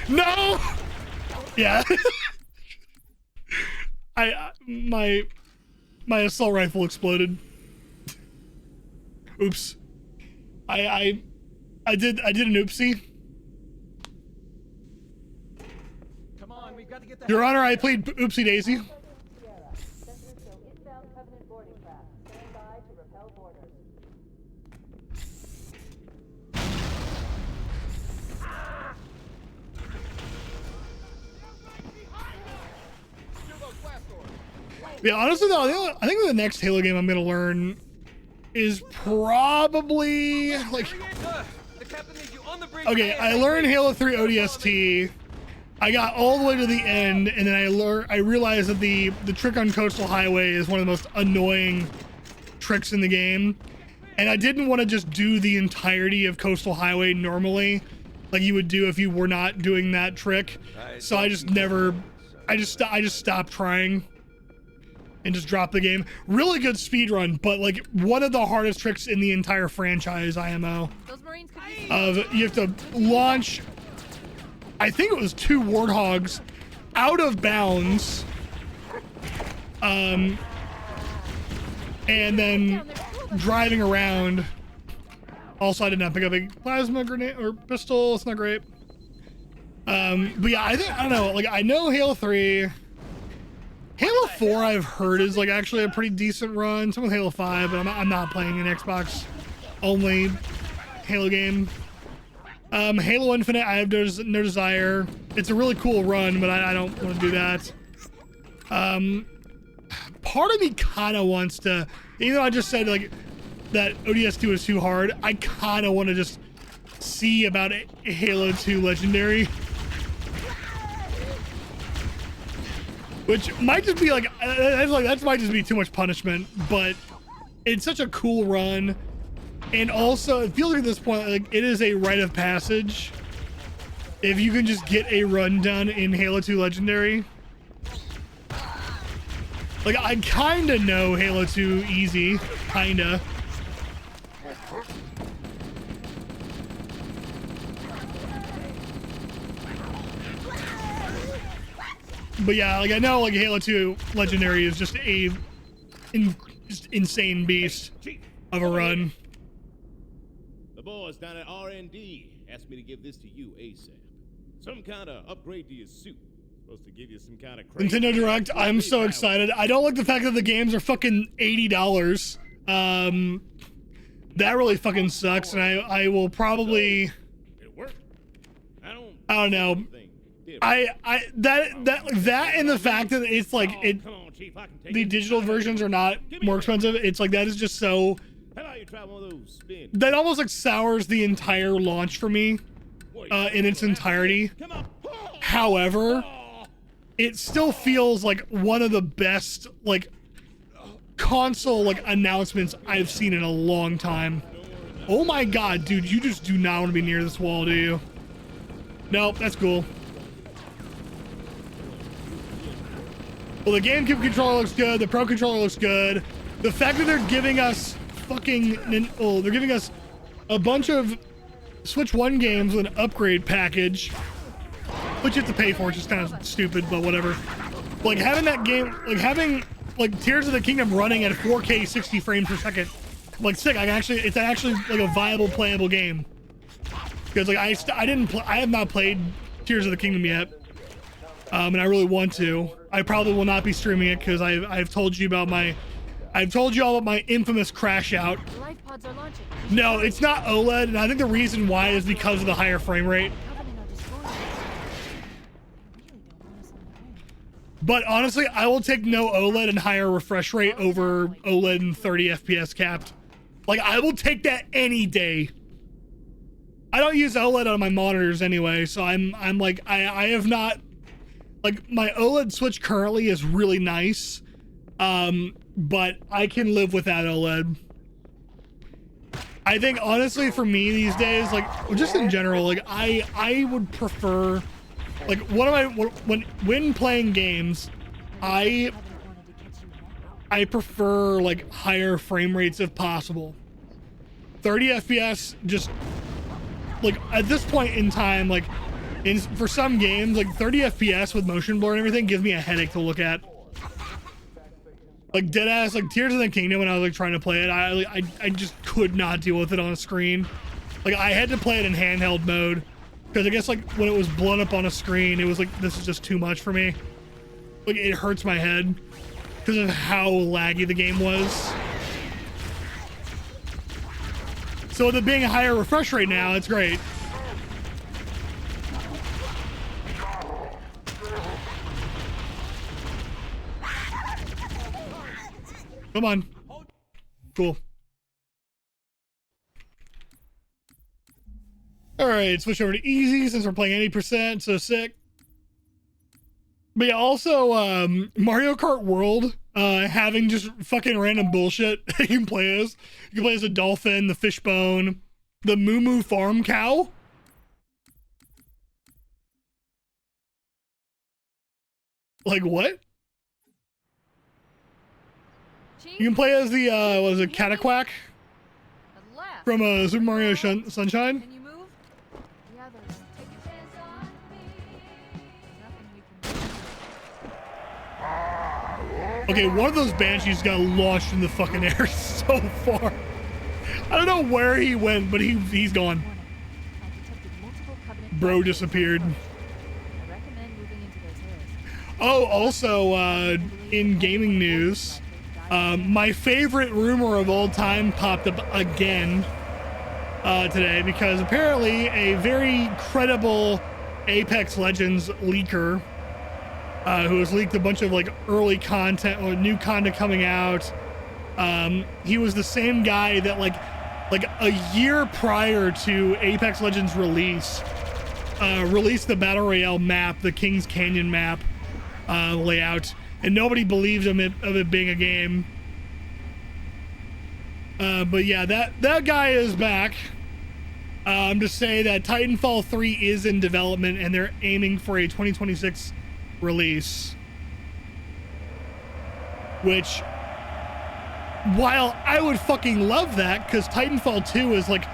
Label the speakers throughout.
Speaker 1: No! Yeah. My assault rifle exploded. Oops. I did an oopsie.
Speaker 2: Come on, we've got to get the
Speaker 1: Your Honor, I played Oopsie Daisy. Yeah, honestly though, I think the next Halo game I'm gonna learn is probably like. Okay, I learned Halo 3 ODST. I got all the way to the end, and then I realized that the trick on Coastal Highway is one of the most annoying tricks in the game, and I didn't want to just do the entirety of Coastal Highway normally, like you would do if you were not doing that trick. So I just stopped trying and just dropped the game. Really good speed run, but like one of the hardest tricks in the entire franchise, IMO. You have to launch, I think it was 2 Warthogs out of bounds, and then driving around. Also, I did not pick up a plasma grenade or pistol. It's not great. But yeah, I don't know. Like, I know Halo 3. Halo 4 I've heard is like actually a pretty decent run. Some with Halo 5, but I'm not playing an Xbox only Halo game. Halo Infinite, I have no desire. It's a really cool run, but I don't want to do that. Part of me kind of wants to, even though I just said like that ODST was too hard, I kind of want to just see about Halo 2 Legendary. Which might just be like that might just be too much punishment, but it's such a cool run. And also, it feels like at this point, like it is a rite of passage if you can just get a run done in Halo 2 Legendary. Like, I kind of know Halo 2 easy, kind of. But yeah, like I know like Halo 2 Legendary is just a just insane beast of a run.
Speaker 3: The boys down at R&D asked me to give this to you ASAP. Some kind of upgrade to your suit. Supposed to give you some kind of crazy
Speaker 1: Nintendo Direct, I'm so excited. I don't like the fact that the games are fucking $80. That really fucking sucks, and I will probably,
Speaker 3: It worked.
Speaker 1: I don't know. That and the fact that it's like the digital versions are not more expensive. It's like that is just so. That almost like sours the entire launch for me, in its entirety. However, it still feels like one of the best like console like announcements I've seen in a long time. Oh my god, dude, you just do not want to be near this wall, do you? Nope, that's cool. Well, the GameCube controller looks good. The Pro controller looks good. The fact that they're giving us they're giving us a bunch of Switch 1 games with an upgrade package, which you have to pay for, which is kind of stupid, but whatever. Like having that game, like having like Tears of the Kingdom running at 4K 60 frames per second, like sick. It's actually like a viable playable game. Because like I have not played Tears of the Kingdom yet. And I really want to. I probably will not be streaming it because I've told you all about my infamous crash out. No, it's not OLED, and I think the reason why is because of the higher frame rate. But honestly, I will take no OLED and higher refresh rate over OLED and 30 FPS capped. Like, I will take that any day. I don't use OLED on my monitors anyway, so I'm like, I have not. Like, my OLED Switch currently is really nice, but I can live without OLED. I think, honestly, for me these days, like, just in general, like, I would prefer, like, when playing games, I prefer, like, higher frame rates if possible. 30 FPS, just, like, at this point in time, like, for some games, like 30 FPS with motion blur and everything gives me a headache to look at. Like deadass, like Tears of the Kingdom, when I was like trying to play it, I just could not deal with it on a screen. Like I had to play it in handheld mode because I guess like when it was blown up on a screen, it was like, this is just too much for me. Like it hurts my head because of how laggy the game was. So with it being a higher refresh rate now, it's great. Come on. Cool. All right, switch over to easy since we're playing 80%, so sick. But yeah, also Mario Kart World having just fucking random bullshit you can play as. You can play as a dolphin, the fishbone, the Moo Moo farm cow. Like what? You can play as the what is it, Cataquack from Super Mario Sunshine.
Speaker 4: Can you move? The others. Take a chance on me. Nothing we can do.
Speaker 1: Okay, one of those banshees got launched in the fucking air so far. I don't know where he went, but he's gone. Bro disappeared.
Speaker 4: I recommend moving into those hills.
Speaker 1: Oh, also in gaming news, my favorite rumor of all time popped up again today because apparently a very credible Apex Legends leaker who has leaked a bunch of like early content or new content coming out. He was the same guy that like a year prior to Apex Legends release released the Battle Royale map, the Kings Canyon map layout, and nobody believed him of it being a game. But yeah, that guy is back. To say that Titanfall 3 is in development and they're aiming for a 2026 release. Which, while I would fucking love that, because Titanfall 2 is like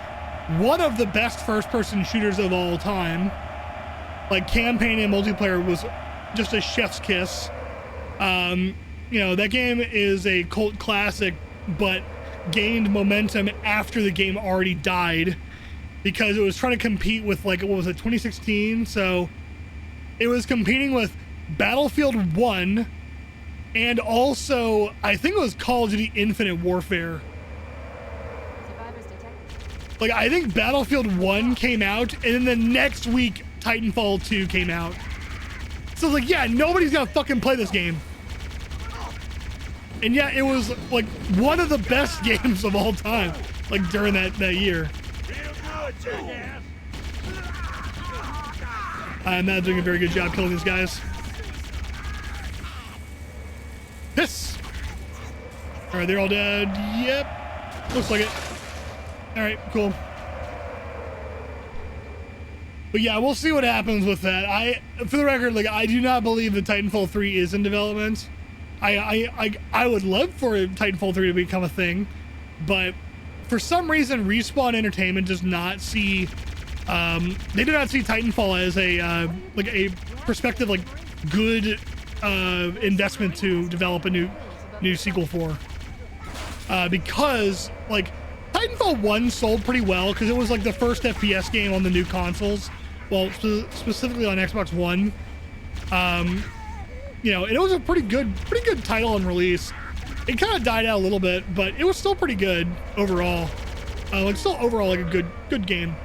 Speaker 1: one of the best first-person shooters of all time. Like campaign and multiplayer was just a chef's kiss. You know, that game is a cult classic, but gained momentum after the game already died because it was trying to compete with like, what was it, 2016? So it was competing with Battlefield 1 and also I think it was Call of Duty Infinite Warfare.
Speaker 4: Survivors detected.
Speaker 1: Like I think Battlefield 1 came out and then the next week Titanfall 2 came out. So it's like, yeah, nobody's gonna fucking play this game. And yeah, it was like one of the best games of all time, like during that year. I'm not doing a very good job killing these guys. Piss! Alright, they're all dead. Yep. Looks like it. Alright, cool. But yeah, we'll see what happens with that. For the record, like, I do not believe that Titanfall 3 is in development. I would love for Titanfall 3 to become a thing, but for some reason, Respawn Entertainment does not see, they do not see Titanfall as a, like a prospective, like, good, investment to develop a new sequel for. Because, like, Titanfall 1 sold pretty well because it was, like, the first FPS game on the new consoles. Well, specifically on Xbox One. You know, and it was a pretty good title and release. It kind of died out a little bit, but it was still pretty good overall. Like still overall like a good game.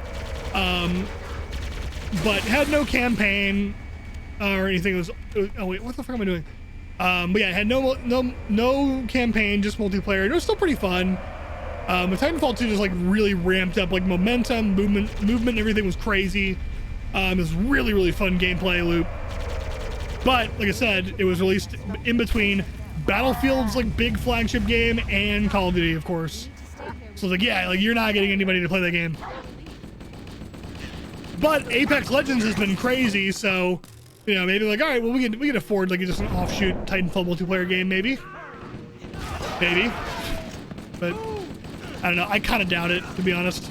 Speaker 1: But had no campaign or anything. It was oh wait, what the fuck am I doing? But yeah, it had no campaign, just multiplayer. It was still pretty fun. But Titanfall 2 just like really ramped up, like momentum, movement, everything was crazy. It was really fun gameplay loop. But like I said, it was released in between Battlefield's like big flagship game and Call of Duty, of course. So it's like, yeah, like you're not getting anybody to play that game. But Apex Legends has been crazy, so you know, maybe like, all right, well we can afford like just an offshoot Titanfall multiplayer game, maybe. But I don't know. I kind of doubt it, to be honest.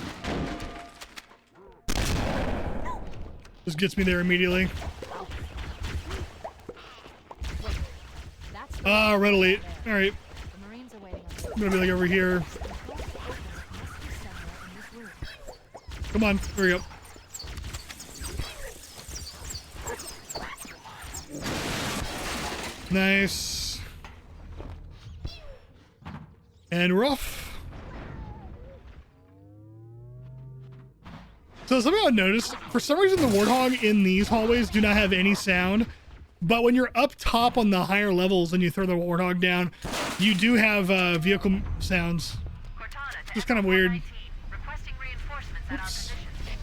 Speaker 1: Just gets me there immediately.
Speaker 4: That's
Speaker 1: Ah, red elite. All right,
Speaker 4: the Marines are waiting on
Speaker 1: I'm gonna be like over here.
Speaker 4: the vault to open must be somewhere in this room.
Speaker 1: Come on, here we go. Nice. And we're off. So something I've noticed, for some reason the Warthog in these hallways do not have any sound, but when you're up top on the higher levels and you throw the Warthog down, you do have vehicle sounds.
Speaker 5: Cortana to
Speaker 1: Just kind of weird.
Speaker 5: Echo 419, requesting reinforcements at our
Speaker 1: Oops.
Speaker 5: position.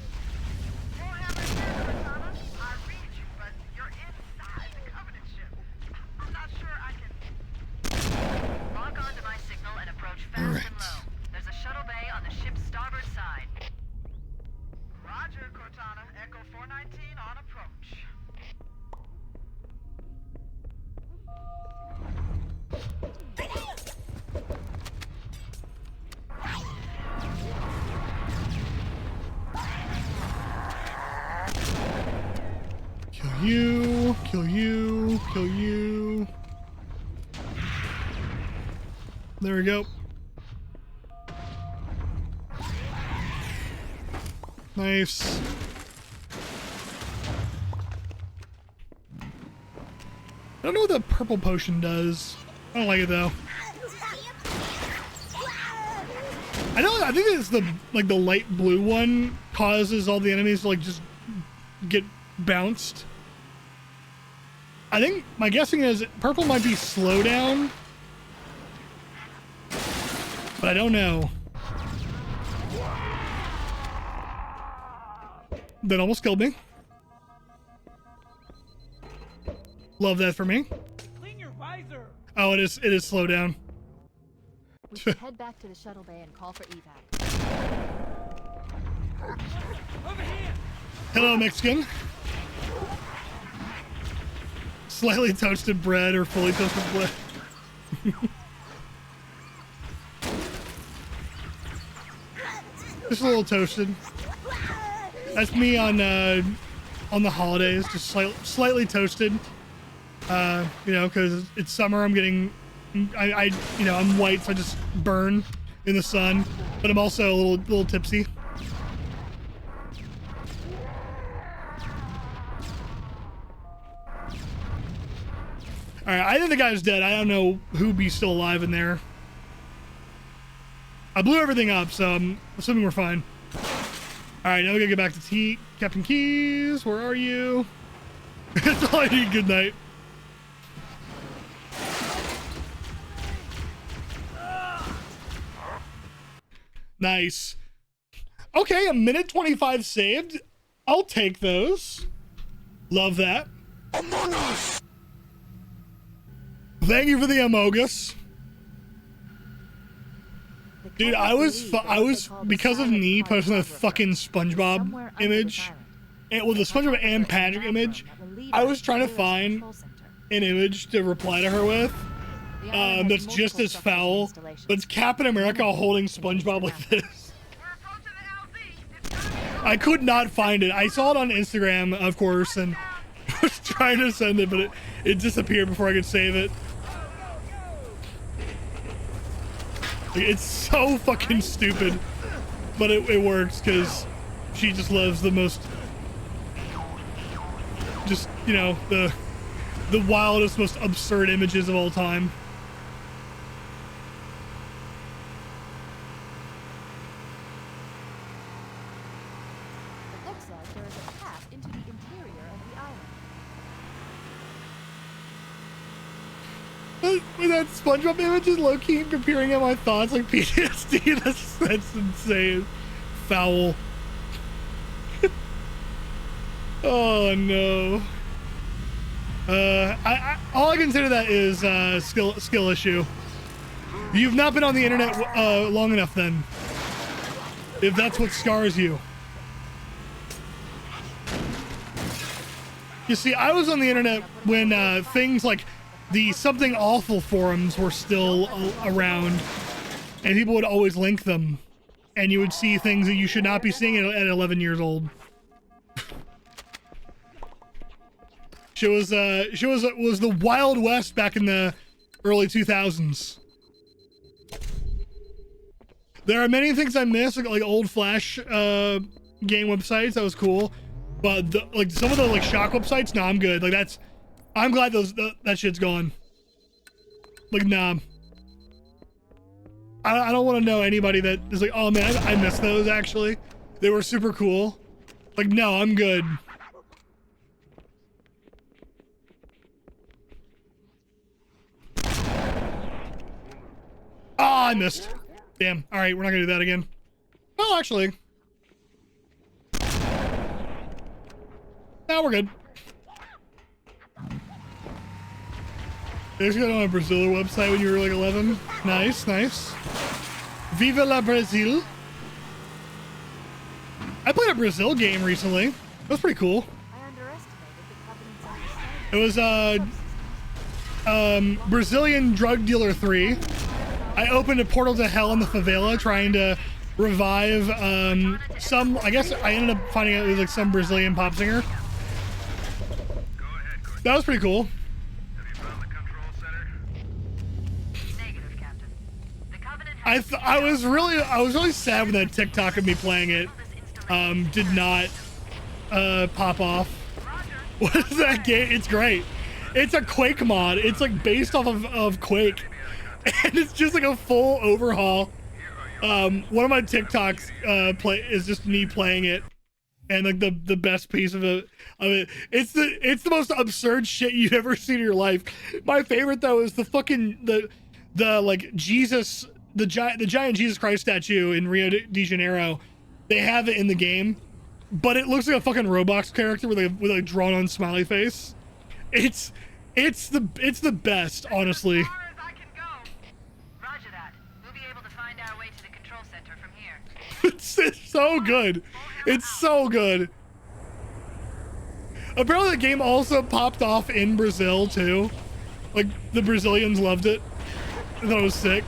Speaker 5: Warhammer here, Cortana. I read you, but you're inside the Covenant ship. I'm not sure I can... Log on to my signal and approach fast and
Speaker 1: Alright.
Speaker 5: low. There's a shuttle bay on the ship's starboard side. Roger, Cortana. Echo 419 on approach.
Speaker 1: Kill you, kill you, kill you. There we go. Nice. I don't know what the purple potion does. I don't like it though. I think it's the the light blue one causes all the enemies to just get bounced. I think my guessing is purple might be slowdown, but I don't know. That almost killed me. Love that for me.
Speaker 6: Clean your visor.
Speaker 1: Oh, it is slowdown.
Speaker 4: We should head back to the shuttle bay and call for evac.
Speaker 6: Over here.
Speaker 1: Hello, Mexican. Slightly toasted bread or fully toasted bread. Just a little toasted. That's me on the holidays, just slightly toasted. You know, because it's summer. I'm getting, I'm white, so I just burn in the sun. But I'm also a little tipsy. All right, I think the guy's dead. I don't know who'd be still alive in there. I blew everything up, so I'm assuming we're fine. All right, now we gotta get back to Captain Keyes. Where are you? That's all I need. Good night. Nice. Okay, a minute 25 saved. I'll take those. Love that. Among Us. Thank you for the Amogus. Dude, I was because of me posting the fucking SpongeBob image, and well, the SpongeBob and Patrick image. I was trying to find an image to reply to her with that's just as foul, but it's Captain America holding SpongeBob like this. I could not find it. I saw it on Instagram, of course, and I was trying to send it, but it disappeared before I could save it. It's so fucking stupid, but it works because she just loves the most, just, you know, the wildest, most absurd images of all time.
Speaker 4: It looks like there is a path into the interior of the island.
Speaker 1: With that SpongeBob image is low-key appearing at my thoughts like PTSD. That's insane. Foul. Oh no. All I consider that is skill issue. You've not been on the internet long enough then. If that's what scars you. You see, I was on the internet when things like the Something Awful forums were still around, and people would always link them, and you would see things that you should not be seeing at 11 years old. She was the Wild West back in the early 2000s. There are many things I miss, like old Flash game websites. That was cool, but like some of the like Shock websites, no, I'm good. Like I'm glad that shit's gone. Like, nah. I don't want to know anybody that is like, oh man, I miss those actually. They were super cool. Like, no, I'm good. Oh, I missed. Damn. All right, we're not gonna do that again. Oh, actually. Now we're good. You just got on a Brazil website when you were like 11. Nice, nice. Viva la Brazil. I played a Brazil game recently. It was pretty cool.
Speaker 4: I underestimated the Covenant's understanding.
Speaker 1: It was Brazilian Drug Dealer 3. I opened a portal to hell in the favela trying to revive some, I guess I ended up finding out it was like some Brazilian pop singer. That was pretty cool. I was really sad when that TikTok of me playing it did not pop off. What is that game? It's great. It's a Quake mod. It's like based off of Quake, and it's just like a full overhaul. One of my TikToks is just me playing it, and like the best piece of it. It's the most absurd shit you've ever seen in your life. My favorite though is the fucking the like Jesus. The giant Jesus Christ statue in Rio de Janeiro, they have it in the game, but it looks like a fucking Roblox character with a drawn on smiley face. It's the best, honestly.
Speaker 5: As far as I can go. Roger that. We'll be able to find our way to the control center from here.
Speaker 1: It's so good. It's so good. Apparently the game also popped off in Brazil too. Like the Brazilians loved it. I thought it was sick.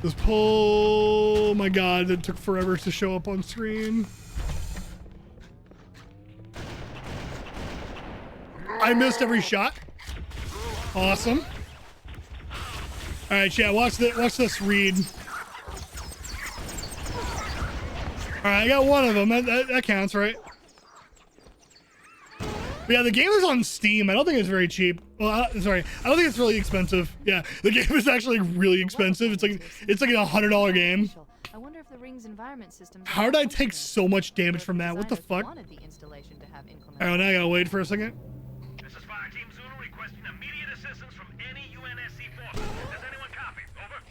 Speaker 1: This pull, oh my god, it took forever to show up on screen. I missed every shot. Awesome. All right, chat, watch this read. All right, I got one of them. That counts, right? But yeah, the game is on Steam. I don't think it's very cheap. Well, sorry, I don't think it's really expensive. Yeah, the game is actually really expensive. It's like a $100 game.
Speaker 4: I wonder if the ring's environment systems.
Speaker 1: How did I take so much damage from that? What the fuck? All
Speaker 4: Wanted the installation to have inclement.
Speaker 1: right, now I gotta wait for a second.
Speaker 6: This is Fireteam Zulu requesting immediate assistance from any UNSC force. Does anyone copy? Over.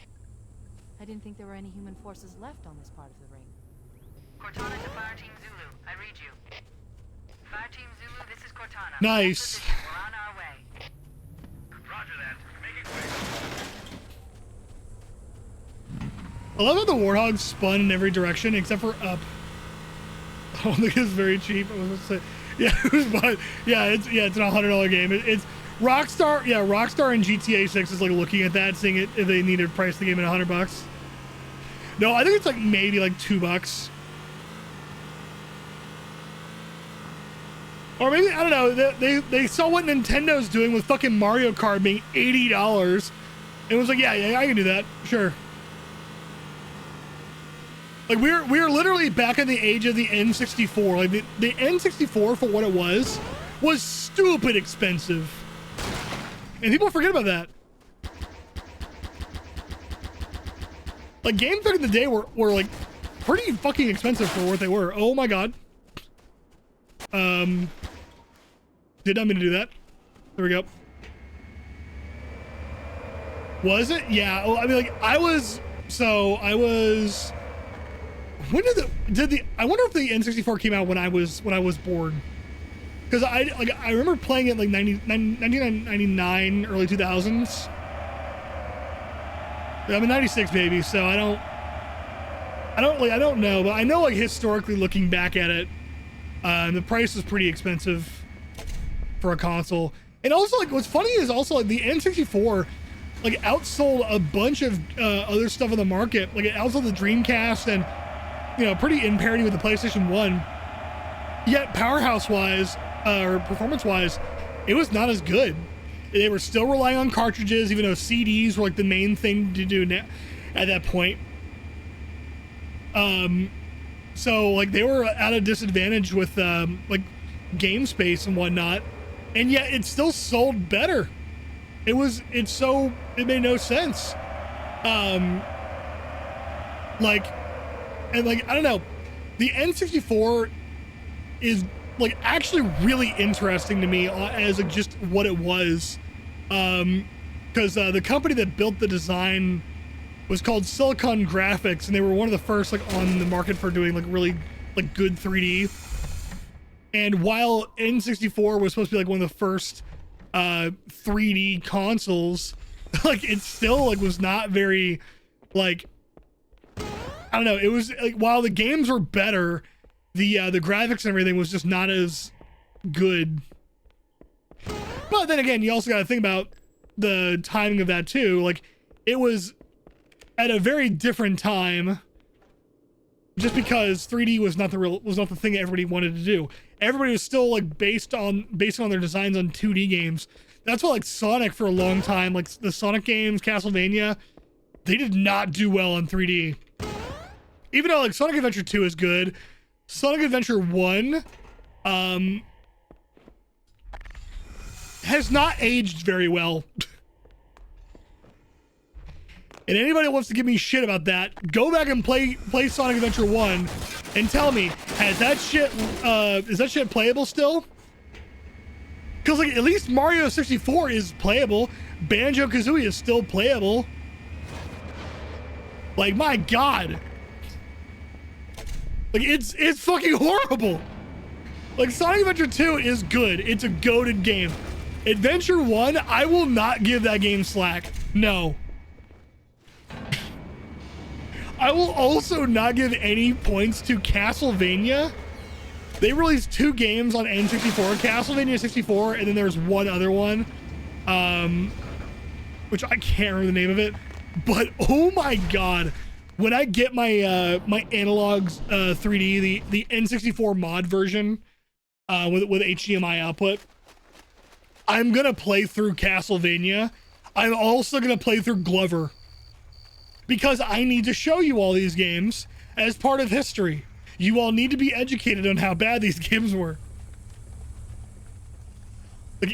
Speaker 4: I didn't think there were any human forces left on this part of the ring.
Speaker 5: Cortana to Fireteam Zulu. I read you. Fireteam Zulu, this is Cortana.
Speaker 1: Nice.
Speaker 5: We're on our way.
Speaker 6: Roger that. Make it quick.
Speaker 1: I love how the Warthog spun in every direction except for up. I don't think it's very cheap. I was gonna say, yeah, it was, but yeah, it's an $100 game. It's Rockstar. Yeah, Rockstar and GTA 6 is like looking at that, seeing if they need to price the game at $100. No, I think it's like maybe like $2. Or maybe, I don't know, they saw what Nintendo's doing with fucking Mario Kart being $80. And it was like, yeah, I can do that. Sure. Like, we're literally back in the age of the N64. Like, the N64, for what it was stupid expensive. And people forget about that. Like, games back in the day were like, pretty fucking expensive for what they were. Oh my god. Did not mean to do that. There we go. Was it? Yeah. Well, I mean, like, I was. When did I wonder if the N64 came out when I was born? Because I remember playing it like 1999, early 2000s. I'm a 96 baby, so I don't know, but I know, like, historically looking back at it, the price was pretty expensive for a console. And also, like, what's funny is also, like, the N64 like outsold a bunch of other stuff on the market. Like, it outsold the Dreamcast, and you know, pretty in parity with the PlayStation 1. Yet powerhouse-wise, or performance-wise, it was not as good. They were still relying on cartridges, even though CDs were like the main thing to do at that point. So like they were at a disadvantage with like game space and whatnot, and yet it still sold better. It made no sense. Like, and like, I don't know, the N64 is like actually really interesting to me as like just what it was. Because the company that built the design was called Silicon Graphics, and they were one of the first like on the market for doing like really like good 3D. And while N64 was supposed to be like one of the first 3D consoles, like it still like was not very like, I don't know, it was like while the games were better, the graphics and everything was just not as good. But then again, you also got to think about the timing of that too. Like it was at a very different time, just because 3D was not the thing that everybody wanted to do. Everybody was still like based on their designs on 2D games. That's why like Sonic for a long time, like the Sonic games, Castlevania, they did not do well on 3D. Even though like Sonic Adventure 2 is good, Sonic Adventure 1 has not aged very well. And anybody who wants to give me shit about that, go back and play Sonic Adventure 1 and tell me, is that shit playable still? Because like at least Mario 64 is playable. Banjo-Kazooie is still playable. Like my god. Like it's fucking horrible. Like Sonic Adventure 2 is good. It's a goated game. Adventure 1, I will not give that game slack. No. I will also not give any points to Castlevania. They released 2 games on N64, Castlevania 64, and then there's one other one, which I can't remember the name of it. But oh my god, when I get my my Analogs 3D, the N64 mod version with HDMI output, I'm gonna play through Castlevania. I'm also gonna play through Glover, because I need to show you all these games as part of history. You all need to be educated on how bad these games were. Like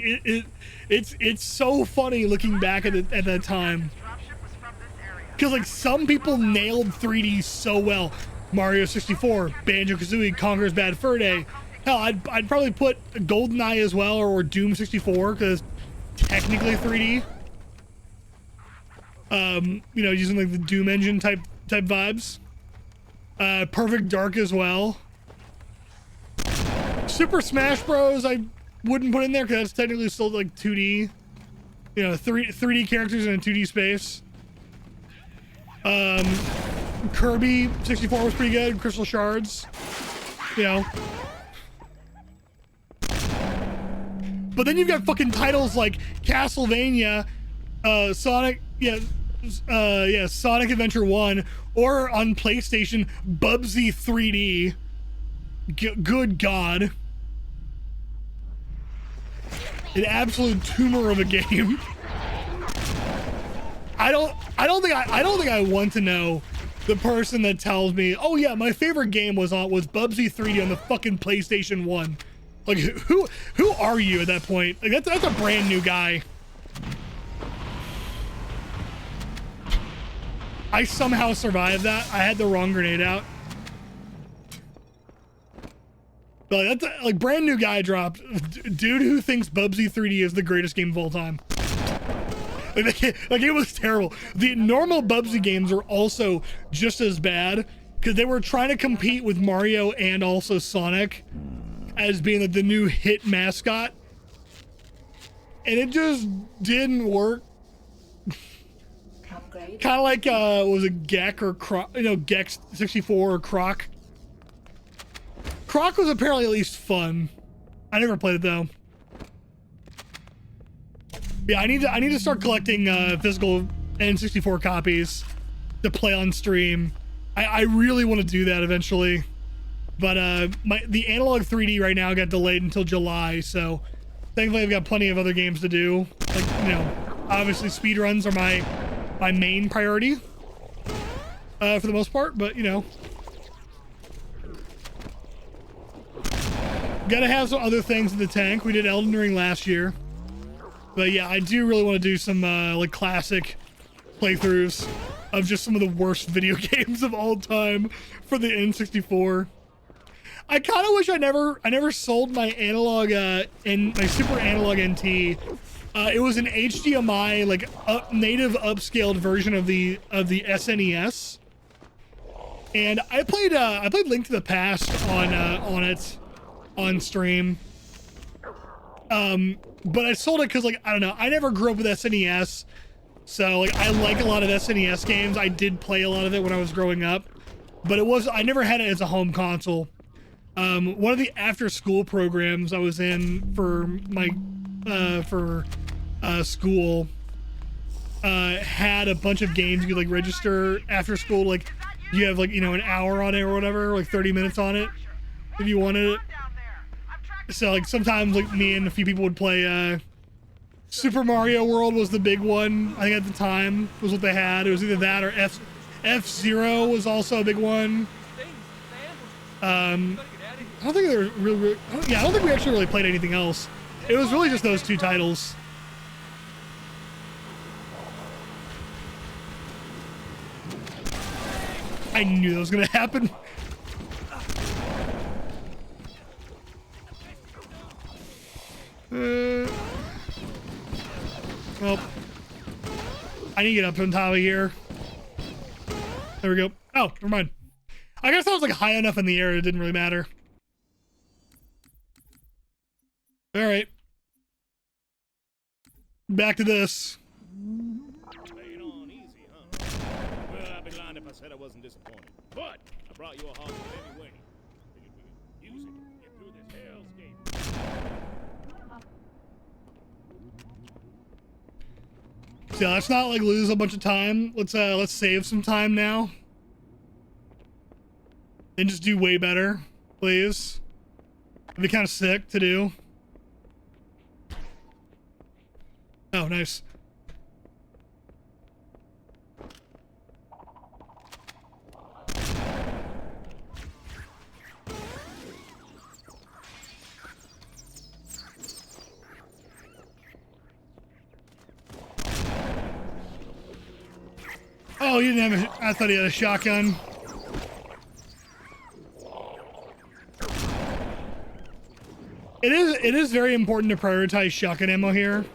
Speaker 1: it's so funny looking back at that time, because like some people nailed 3D so well. Mario 64, Banjo-Kazooie, Conker's Bad Fur Day. Hell, I'd probably put GoldenEye as well, or Doom 64, because technically 3D. You know, using like the Doom engine type vibes. Perfect Dark as well. Super Smash Bros. I wouldn't put in there because that's technically still like 2D. You know, 3D characters in a 2D space. Kirby 64 was pretty good. Crystal Shards. You know. But then you've got fucking titles like Castlevania, Sonic, Sonic Adventure 1, or on PlayStation, Bubsy 3D. Good God. An absolute tumor of a game. I don't think I want to know the person that tells me, oh yeah, my favorite game was Bubsy 3D on the fucking PlayStation 1. Like who are you at that point? Like that's a brand new guy. I somehow survived that. I had the wrong grenade out. But that's like brand new guy dropped. Dude who thinks Bubsy 3D is the greatest game of all time. Like it was terrible. The normal Bubsy games are also just as bad because they were trying to compete with Mario and also Sonic as being like the new hit mascot. And it just didn't work. Kind of like was it Gek or Croc? You know, Gex 64 or Croc. Croc was apparently at least fun. I never played it though. Yeah, I need to start collecting physical N64 copies to play on stream. I really want to do that eventually, but the analog 3D right now got delayed until July, so thankfully I've got plenty of other games to do. Like, you know, obviously speedruns are my main priority for the most part, but you know, gotta have some other things in the tank. We did Elden Ring last year, but yeah, I do really want to do some like classic playthroughs of just some of the worst video games of all time for the N64. I kind of wish I never sold my analog and my Super Analog NT. It was an HDMI like native upscaled version of the SNES, and I played Link to the Past on it on stream. But I sold it because, like, I don't know, I never grew up with SNES. So, like, I like a lot of SNES games. I did play a lot of it when I was growing up, but I never had it as a home console. One of the after-school programs I was in for my, school, had a bunch of games you could, like, register after school. Like, you have, like, you know, an hour on it or whatever, like 30 minutes on it, if you wanted it. So, like, sometimes, like, me and a few people would play, Super Mario World was the big one, I think at the time, was what they had. It was either that or F-Zero was also a big one. I don't think they were really I don't think we actually really played anything else. It was really just those two titles. I knew that was gonna happen. Well, I need to get up on top of here. There we go. Oh, never mind. I guess I was like high enough in the air, it didn't really matter. All right. Back to this.
Speaker 3: Playing on easy, huh? Well, I'd be lying if I said I wasn't disappointed. But I brought you a hard one anyway. Figured we could use it to get through this hellscape.
Speaker 1: So let's not like lose a bunch of time. Let's save some time now. And just do way better, please. It'd be kind of sick to do. Oh, nice. Oh, you didn't have I thought he had a shotgun. It is very important to prioritize shotgun ammo here.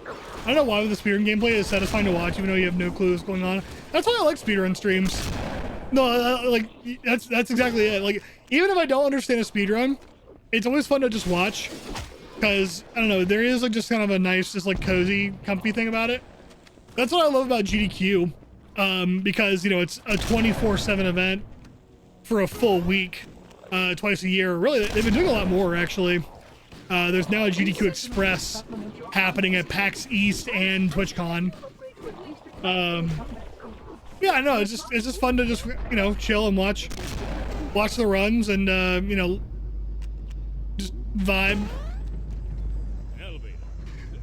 Speaker 1: I don't know why with the speedrun gameplay it's satisfying to watch even though you have no clue what's going on. That's why I like speedrun streams. No, like that's exactly it. Like even if I don't understand a speedrun, it's always fun to just watch because I don't know, there is like just kind of a nice, just like cozy, comfy thing about it. That's what I love about GDQ. Because you know it's a 24/7 event for a full week, twice a year. Really, they've been doing a lot more actually. There's now a GDQ Express happening at PAX East and TwitchCon. Yeah, I know it's just fun to just you know chill and watch the runs and you know just vibe.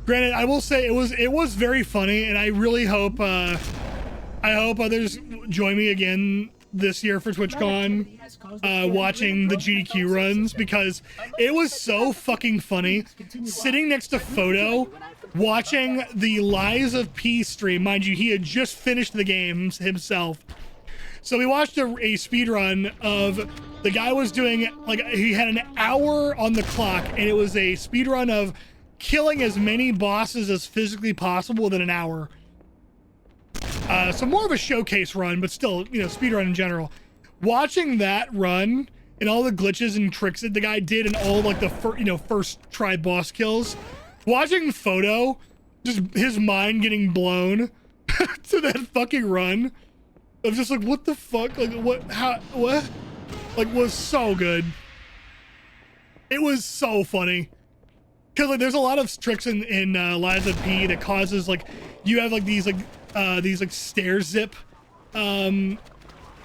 Speaker 1: Granted, I will say it was very funny, and I really hope others join me again this year for TwitchCon, watching the GDQ runs because it was so fucking funny sitting next to Photo watching the Lies of P stream. Mind you, he had just finished the games himself. So we watched a speed run of the guy was doing like he had an hour on the clock and it was a speed run of killing as many bosses as physically possible within an hour. So more of a showcase run, but still, you know, speedrun in general. Watching that run and all the glitches and tricks that the guy did and all like the first try boss kills. Watching Photo, just his mind getting blown to that fucking run. Of just like, what the fuck? Like, what? Like, was so good. It was so funny. Cause like, there's a lot of tricks in Lies of P that causes like, you have like these stair zip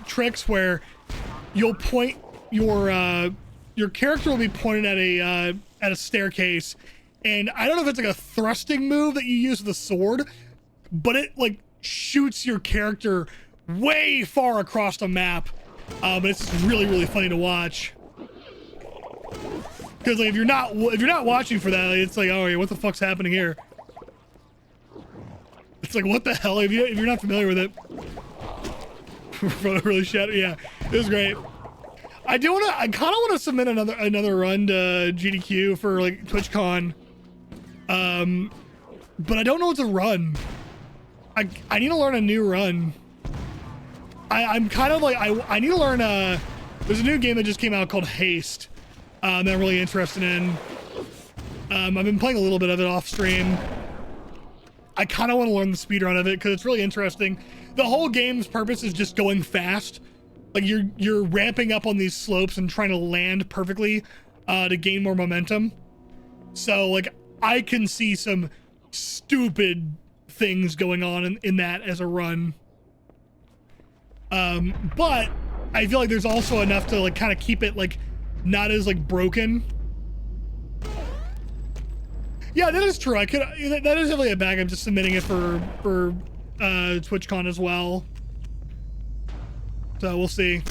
Speaker 1: tricks where you'll point your character will be pointed at a staircase, and I don't know if it's like a thrusting move that you use with a sword, but it like shoots your character way far across the map. But it's really funny to watch. Because like, if you're not watching for that, like, it's like, oh, what the fuck's happening here? It's like, what the hell? If you're not familiar with it, really shadow. Yeah, it was great. I kind of want to submit another run to GDQ for like TwitchCon. But I don't know what to run. I need to learn a new run. I'm kind of like, I need to learn there's a new game that just came out called Haste. That I'm really interested in. I've been playing a little bit of it off stream. I kind of want to learn the speedrun of it because it's really interesting. The whole game's purpose is just going fast. Like you're ramping up on these slopes and trying to land perfectly to gain more momentum. So like I can see some stupid things going on in that as a run. But I feel like there's also enough to like kind of keep it like not as like broken. Yeah, that is true. That is definitely a bag. I'm just submitting it for TwitchCon as well. So we'll see.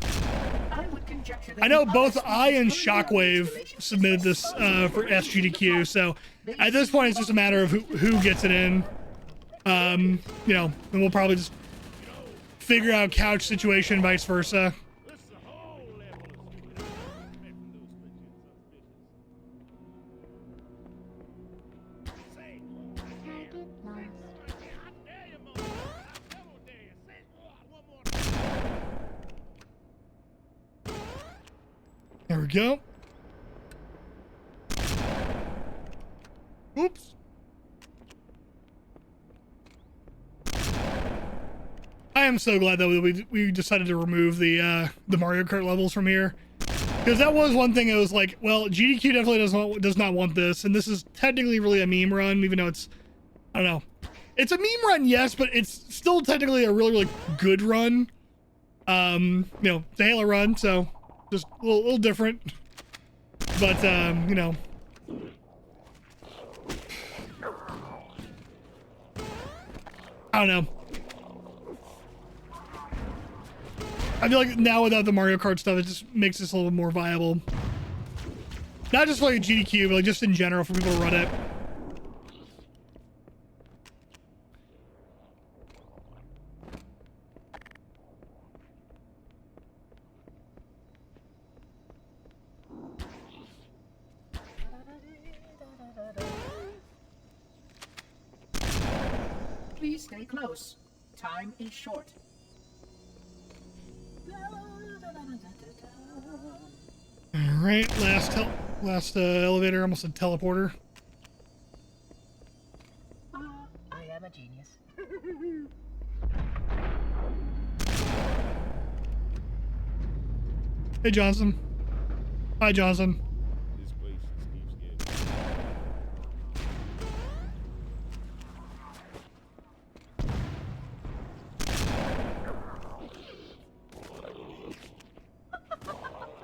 Speaker 1: I know both I and Shockwave submitted this for SGDQ, so at this point it's just a matter of who gets it in. You know, and we'll probably just figure out couch situation, vice versa. There we go. Oops. I am so glad that we decided to remove the Mario Kart levels from here, because that was one thing. It was like, well, GDQ definitely does not want this, and this is technically really a meme run, even though it's, I don't know, it's a meme run, yes, but it's still technically a really good run. You know, it's a Halo run, so just a little different, but you know. I don't know. I feel like now without the Mario Kart stuff, it just makes this a little bit more viable. Not just for like GDQ, but like just in general for people to run it.
Speaker 7: Please stay close. Time is short.
Speaker 1: All right, last elevator, almost a teleporter.
Speaker 7: I am a genius.
Speaker 1: Hey, Johnson. Hi, Johnson.
Speaker 3: This place just keeps getting.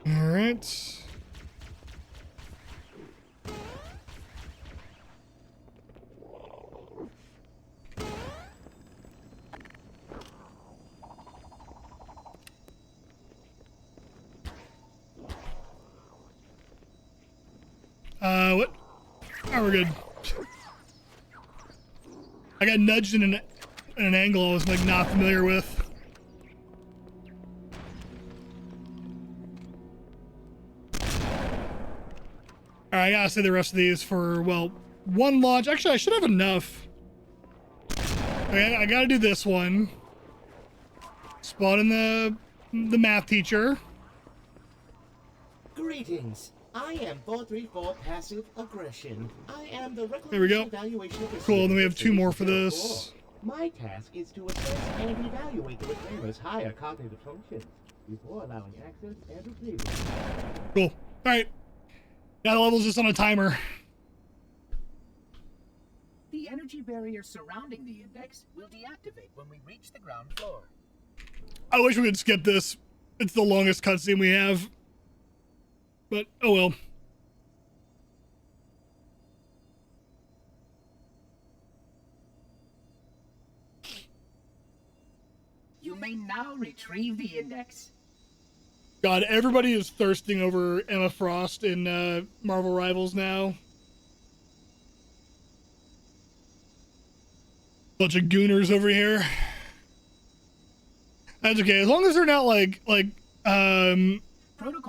Speaker 1: All right. What? Oh, we're good. I got nudged in an angle I was like not familiar with. All right, I gotta say the rest of these for, well, one launch. Actually, I should have enough. Okay, I gotta do this one. Spawn in the math teacher.
Speaker 8: Greetings. I am 434 Passive Aggression. I am the
Speaker 1: There we go.
Speaker 8: evaluation of
Speaker 1: Cool, and then we have two more for
Speaker 8: Procedure
Speaker 1: this.
Speaker 8: 4. My task is to assess and evaluate the reclaimer's higher cognitive functions before allowing access and retrieval.
Speaker 1: Cool. All right. Now the level's just on a timer.
Speaker 7: The energy barrier surrounding the index will deactivate when we reach the ground floor.
Speaker 1: I wish we could skip this. It's the longest cutscene we have. But, oh well.
Speaker 7: You may now retrieve the index.
Speaker 1: God, everybody is thirsting over Emma Frost in Marvel Rivals now. Bunch of gooners over here. That's okay, as long as they're not like
Speaker 7: Protocol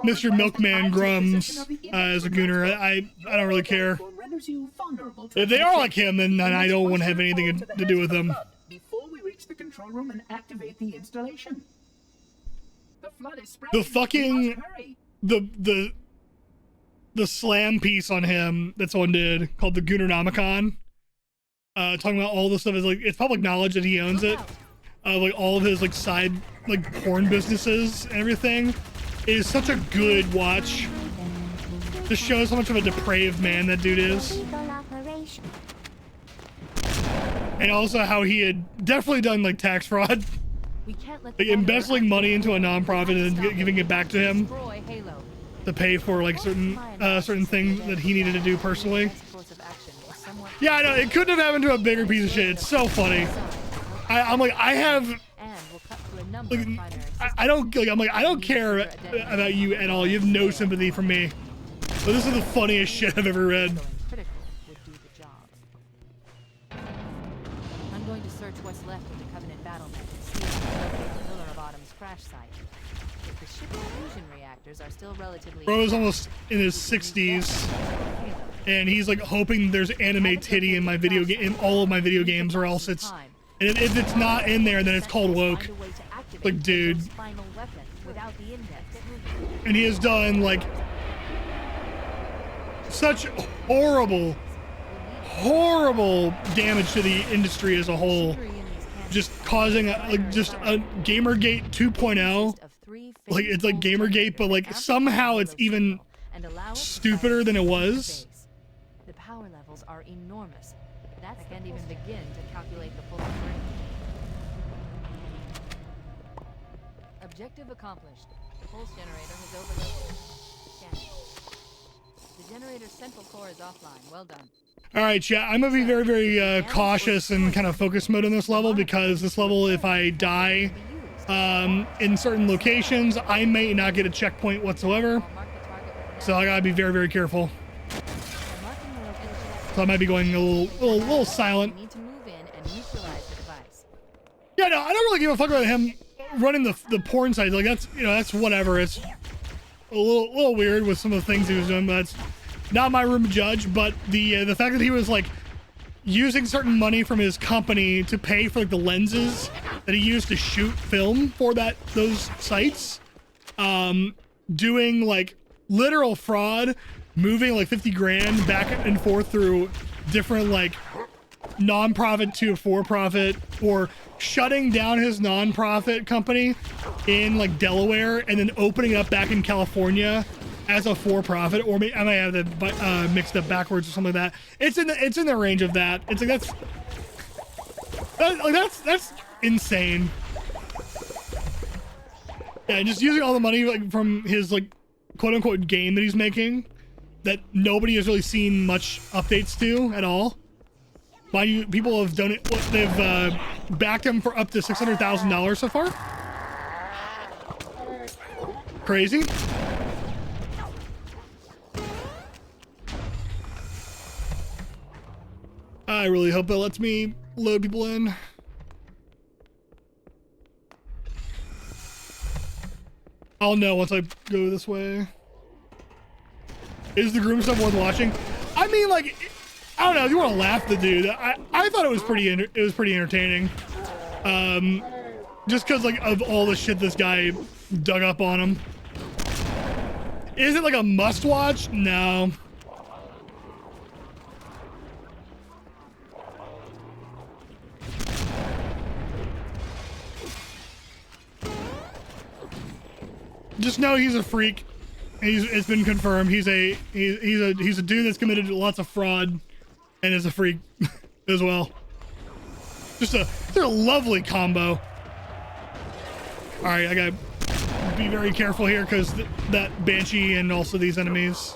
Speaker 1: Mr.
Speaker 7: requires
Speaker 1: Milkman
Speaker 7: that
Speaker 1: Grums
Speaker 7: acquisition of the index
Speaker 1: as a gooner. I don't really care.
Speaker 7: renders you vulnerable to
Speaker 1: If they are
Speaker 7: infection.
Speaker 1: like him, then I don't want to have anything to do with them.
Speaker 7: Before we reach the control room and activate the installation. The flood is spreading.
Speaker 1: The fucking
Speaker 7: We must hurry.
Speaker 1: the slam piece on him that someone did called the Goonernomicon, talking about all this stuff is like it's public knowledge that he owns it. Like all of his like side like porn businesses and everything. It is such a good watch. Just shows how much of a depraved man that dude is. And also how he had definitely done like tax fraud.
Speaker 4: We can't let
Speaker 1: Like embezzling money into a nonprofit and then giving it back to him
Speaker 4: Destroy Halo.
Speaker 1: to pay for like certain things that he needed to do personally.
Speaker 4: Best course of action is somewhat
Speaker 1: Yeah, I know, it couldn't have happened to a bigger piece of shit. It's so funny. I'm like, I have
Speaker 4: and we'll cut through a number
Speaker 1: like
Speaker 4: of primary
Speaker 1: I don't like I'm like I don't care about you at all. You have no sympathy for me. But this is the funniest shit I've ever read.
Speaker 4: going critical would do the job. I'm going to search what's left of the Covenant battlement and see if I can locate the Pillar of Autumn's crash site. If the ship's fusion reactors are still relatively
Speaker 1: Bro's almost in his 60s, and he's like hoping there's anime titty in my video game, in all of my video games, or else it's. And if it's not in there, then it's called woke. Like, dude. And he has done like such horrible damage to the industry as a whole, just causing just a Gamergate 2.0. Like it's like Gamergate, but like somehow it's even stupider than it was.
Speaker 4: The power levels are enormous. That can't even begin to calculate the full range. Objective accomplished. The pulse generator has overloaded. Scanning. The generator's central core is offline. Well done.
Speaker 1: All right, yeah, I'm gonna be very, very cautious and kind of focus mode on this level, because this level, if I die in certain locations, I may not get a checkpoint whatsoever. So I gotta be very, very careful. So I might be going a little silent.
Speaker 4: Need to move in and neutralize the device.
Speaker 1: Yeah, no, I don't really give a fuck about him running the porn site. Like that's, you know, that's whatever. It's a little weird with some of the things he was doing, but that's not my room to judge. But the fact that he was like using certain money from his company to pay for like the lenses that he used to shoot film for those sites, doing like literal fraud, moving like 50 grand back and forth through different like non-profit to for-profit, or shutting down his non-profit company in like Delaware and then opening up back in California as a for-profit, or I might have that mixed up backwards or something like that. It's in the range of that. It's like that's insane. Yeah, and just using all the money like from his like quote-unquote game that he's making that nobody has really seen much updates to at all. Mind you, people have done it. They've backed him for up to $600,000 so far. Crazy. I really hope that lets me load people in. I'll know once I go this way. Is the groom stuff worth watching? I mean, like, I don't know. If you want to laugh at the dude, I thought it was pretty entertaining. Just because like of all the shit this guy dug up on him. Is it like a must watch? No. Just know he's a freak. It's been confirmed. He's a dude that's committed lots of fraud, and is a freak as well. They're a lovely combo. All right, I gotta be very careful here because that Banshee and also these enemies.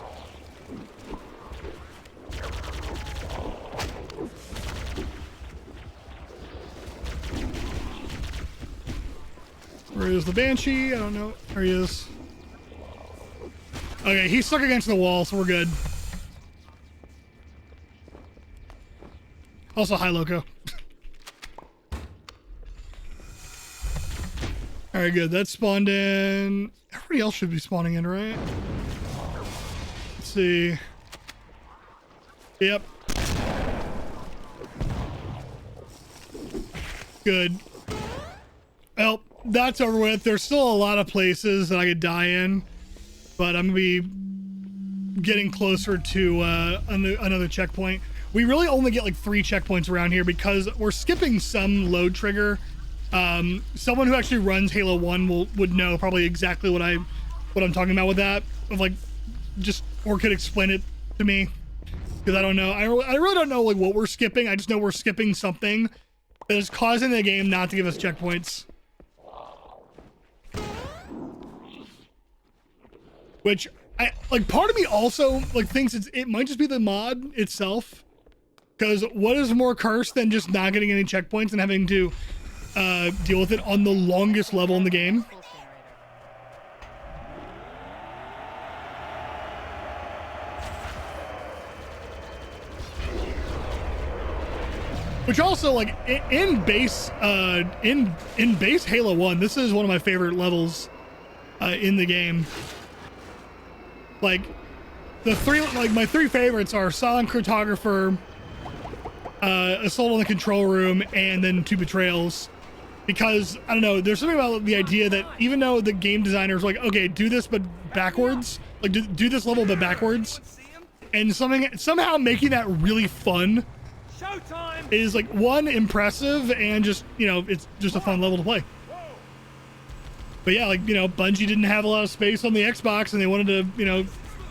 Speaker 1: Where is the Banshee? I don't know. There he is. Okay, he's stuck against the wall, so we're good. Also, hi, Loco. All right, good. That spawned in. Everybody else should be spawning in, right? Let's see. Yep. Good. Well, that's over with. There's still a lot of places that I could die in, but I'm gonna be getting closer to another checkpoint. We really only get like 3 checkpoints around here because we're skipping some load trigger. Someone who actually runs Halo 1 would know probably exactly what I'm talking about with that. Of like, just or could explain it to me because I don't know. I really don't know like what we're skipping. I just know we're skipping something that is causing the game not to give us checkpoints. Which I like. Part of me also like thinks it might just be the mod itself. Because what is more cursed than just not getting any checkpoints and having to deal with it on the longest level in the game? Which also, like, in base Halo 1, this is one of my favorite levels in the game. Like, my 3 favorites are Silent Cartographer, Assault on the Control Room, and then 2 Betrayals. Because, I don't know, there's something about the idea that even though the game designer's like, okay, do this but backwards, like do this level but backwards, and somehow making that really fun is like, 1, impressive, and just, you know, it's just a fun level to play. But yeah, like, you know, Bungie didn't have a lot of space on the Xbox and they wanted to, you know,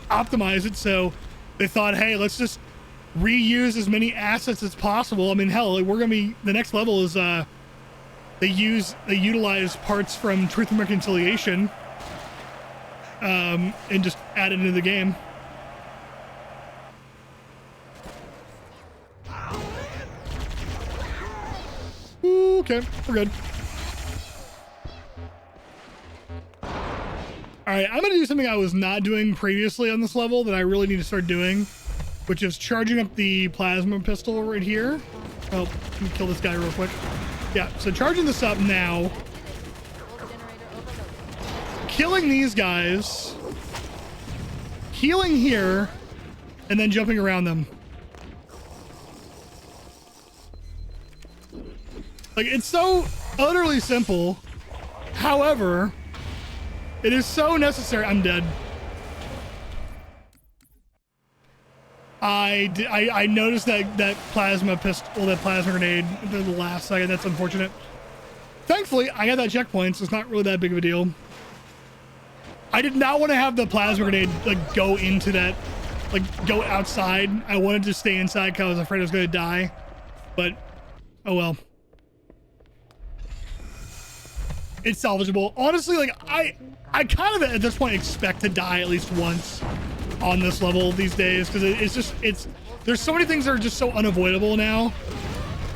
Speaker 1: optimize it, so they thought, hey, let's just reuse as many assets as possible. I mean, hell, like, we're gonna be, the next level is they utilize parts from Truth and Reconciliation and just add it into the game. Ooh, okay, we're good. All right, I'm gonna do something I was not doing previously on this level that I really need to start doing, which is charging up the plasma pistol right here. Oh, let me kill this guy real quick. Yeah, so charging this up now. Killing these guys. Healing here. And then jumping around them. Like, it's so utterly simple. However, it is so necessary. I'm dead. I noticed that plasma pistol, that plasma grenade at the last second. That's unfortunate. Thankfully, I got that checkpoint, so it's not really that big of a deal. I did not want to have the plasma grenade like go into that, like go outside. I wanted to stay inside because I was afraid I was going to die. But oh well. It's salvageable. Honestly, like I kind of at this point expect to die at least once on this level these days, because it's there's so many things that are just so unavoidable now,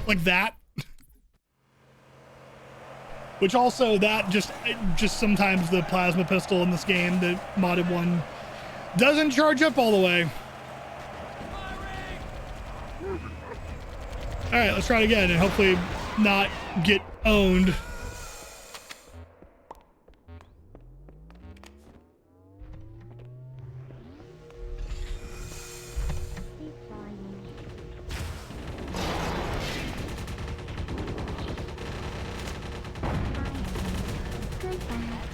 Speaker 1: like that. Which also that just sometimes the plasma pistol in this game, the modded one, doesn't charge up all the way. All right, let's try it again and hopefully not get owned.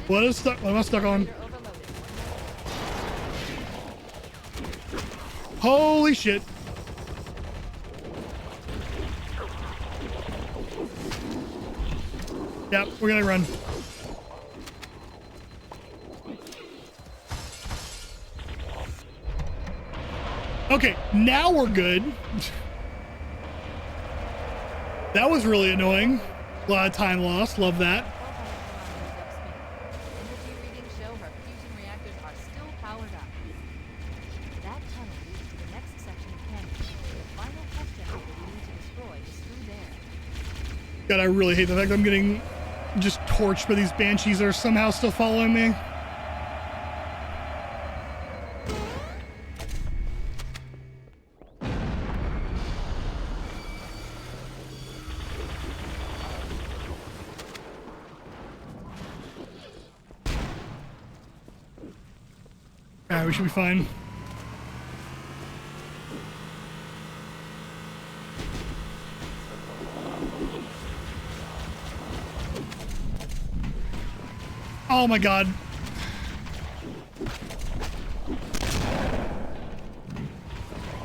Speaker 1: What is stuck? What am I stuck on? Holy shit. Yep, we're gonna run. Okay, now we're good. That was really annoying. A lot of time lost. Love that. God, I really hate the fact that I'm getting just torched by these banshees that are somehow still following me. Alright, we should be fine. Oh my god.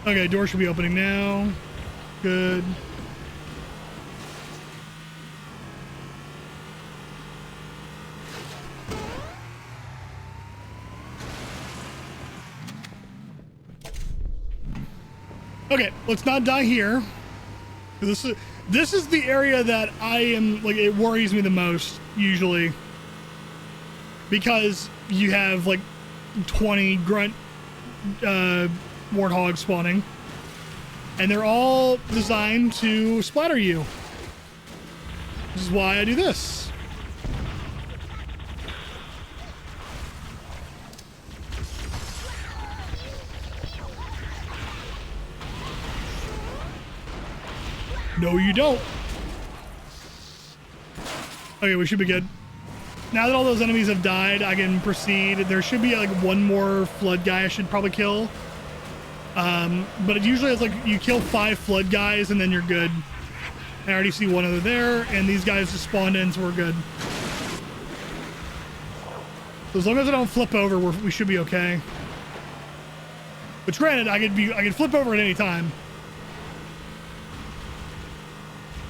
Speaker 1: Okay, door should be opening now. Good. Okay, let's not die here. This is the area that I am, like, it worries me the most, usually. Because you have, like, 20 grunt warthogs spawning. And they're all designed to splatter you. This is why I do this. No, you don't. Okay, we should be good. Now that all those enemies have died, I can proceed. There should be like one more flood guy I should probably kill. But it usually is like you kill 5 flood guys and then you're good. I already see one other there, and these guys just spawned in, so we're good. So as long as I don't flip over, we should be okay. But granted, I could flip over at any time.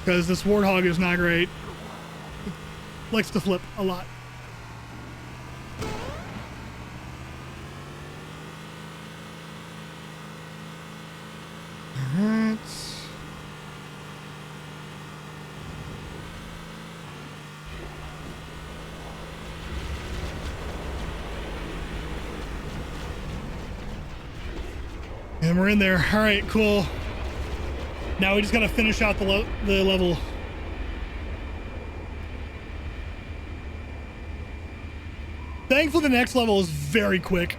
Speaker 1: Because this warthog is not great. It likes to flip a lot. Alright. And we're in there. Alright, cool. Now we just gotta finish out the level. Thankfully, the next level is very quick.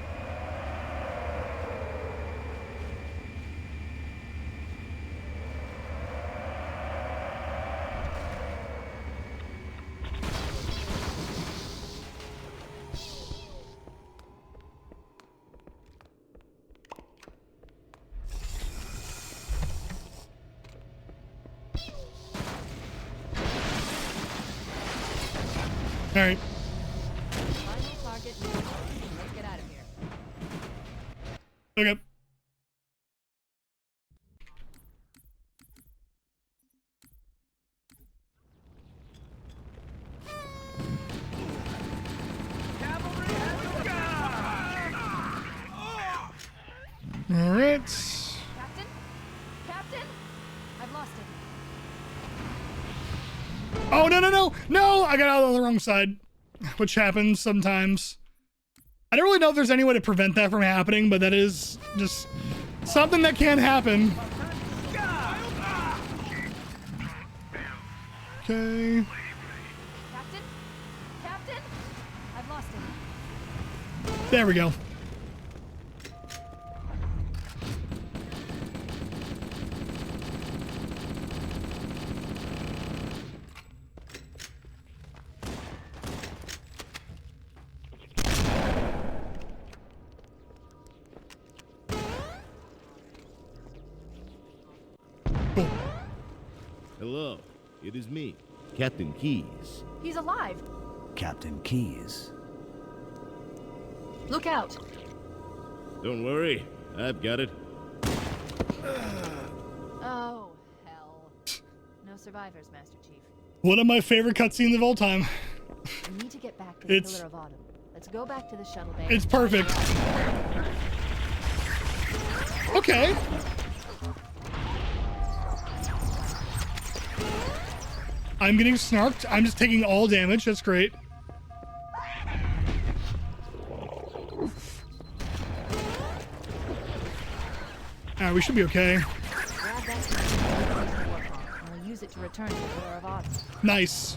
Speaker 1: All right.
Speaker 4: Final target. Let's get out of here.
Speaker 1: Okay. All right.
Speaker 4: Captain? Captain? I've lost him.
Speaker 1: Oh, no, no, no. No, I got out on the wrong side, which happens sometimes. I don't really know if there's any way to prevent that from happening, but that is just something that can happen. Okay.
Speaker 4: Captain? Captain? I've lost him.
Speaker 1: There we go.
Speaker 3: Hello, it is me, Captain Keyes.
Speaker 4: He's alive.
Speaker 9: Captain Keyes.
Speaker 4: Look out.
Speaker 3: Don't worry, I've got it.
Speaker 4: Oh, hell. No survivors, Master Chief.
Speaker 1: One of my favorite cutscenes of all time.
Speaker 4: We need to get back to the
Speaker 1: It's-
Speaker 4: Pillar of Autumn. Let's go back to the shuttle bay.
Speaker 1: It's perfect. Okay. I'm getting snarked. I'm just taking all damage. That's great. Alright, we should be okay.
Speaker 4: Grab that warthog. I'll use it to return to the Pillar of Autumn.
Speaker 1: Nice.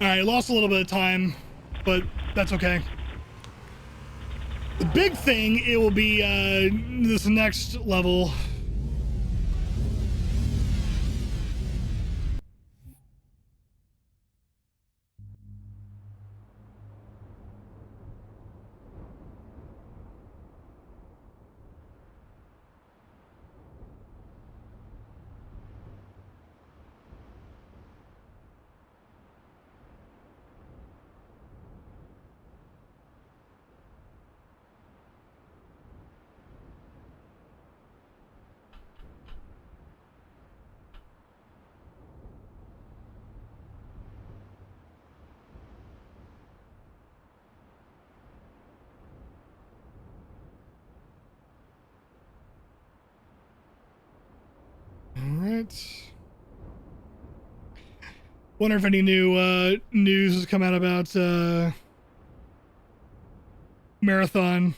Speaker 1: All right, lost a little bit of time, but that's okay. The big thing, it will be this next level. Alright. Wonder if any new news has come out about Marathon.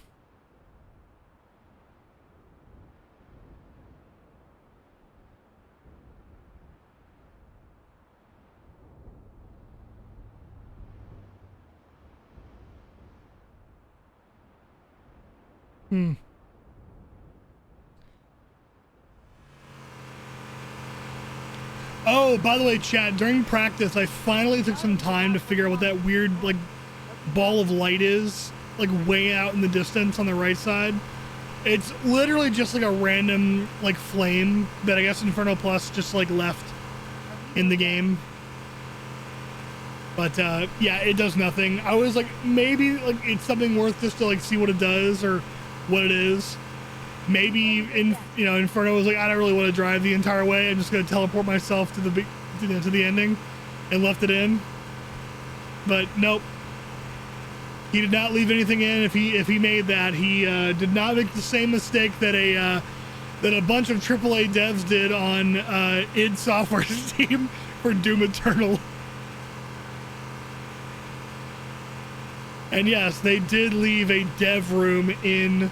Speaker 1: Oh, by the way, chat, during practice, I finally took some time to figure out what that weird, like, ball of light is, like, way out in the distance on the right side. It's literally just, like, a random, like, flame that I guess Inferno Plus just, like, left in the game. But, yeah, it does nothing. I was like, maybe, like, it's something worth just to, like, see what it does or what it is. Maybe Inferno was like, I don't really want to drive the entire way. I'm just gonna teleport myself to the to the ending, and left it in. But nope, he did not leave anything in. If he made that, he did not make the same mistake that a bunch of AAA devs did on id Software's team for Doom Eternal. And yes, they did leave a dev room in